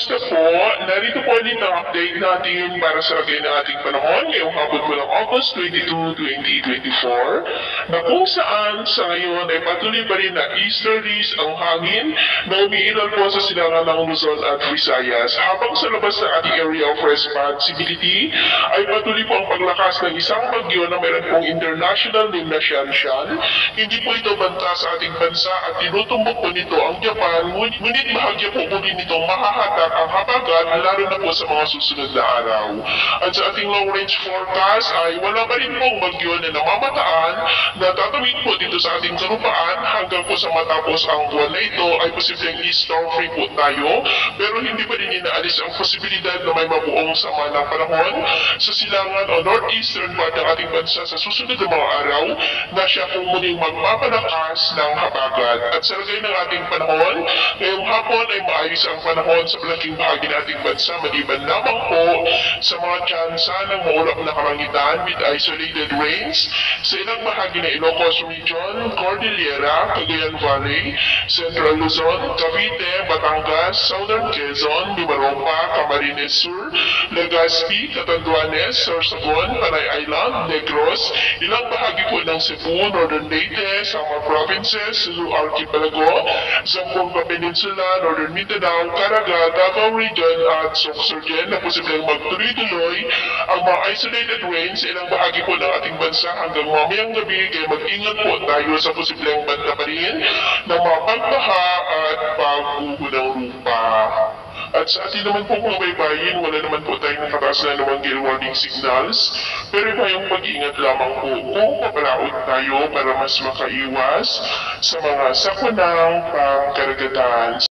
Kumusta po? Narito po ulit ang update natin para sa lagay ng ating panahon ngayong hapon po ng August 22, 2024 na kung saan sa ngayon ay patuloy pa rin na easterlies ang hangin na umiiral po sa silangan ng Luzon at Visayas habang sa labas ng ating area of responsibility ay patuloy po ang paglakas ng isang bagyo na meron pong international name na Shanshan. Hindi po ito banta sa ating bansa at tinutumbok po nito ang Japan, ngunit bahagya po muli nitong mahahatak ang habagat lalo na po sa mga susunod na araw. At sa ating long range forecast ay wala pa rin pong bagyo na namamataan na tatawid po dito sa ating karupaan hanggang po sa matapos ang buwan na ito ay posibleng storm free po tayo, pero hindi pa rin inaalis ang posibilidad na may mabuong sama ng panahon sa silangan o northeastern part ng ating bansa sa susunod na mga araw na siya kung muling magpapalakas ng habagat. At sa lagay ng ating panahon, ngayong hapon ay maayos ang panahon sa malaking bahagi ng ating bansa maliban lamang po sa mga tsansa ng maulap na kalangitan with isolated rains sa ilang bahagi ng Ilocos Region, Cordillera, Cagayan Valley, Central Luzon, Cavite, Batangas, Southern Quezon, Mimaropa, Camarines Sur, Legazpi, Catanduanes, Sorsogon, Panay Island, Negros, ilang bahagi po ng Cebu, Northern Leyte, Samar Provinces, Sulu Archipelago, Zamboanga Peninsula, Northern Mindanao, Caraga, Davao Region at Sorsogon na posibleng magtuloy-tuloy ang mga isolated rains sa ilang bahagi po ng ating bansa hanggang mamayang gabi kaya mag-ingat po tayo sa posibleng banta pa rin ng mga pagbaha at pagguho ng lupa. At sa atin naman po mga baybayin, wala naman po tayong nakataas na namang gale warning signals, pero iba yung pag-ingat lamang po kung papalaot tayo para mas makaiwas sa mga sakunang pangkaragatan.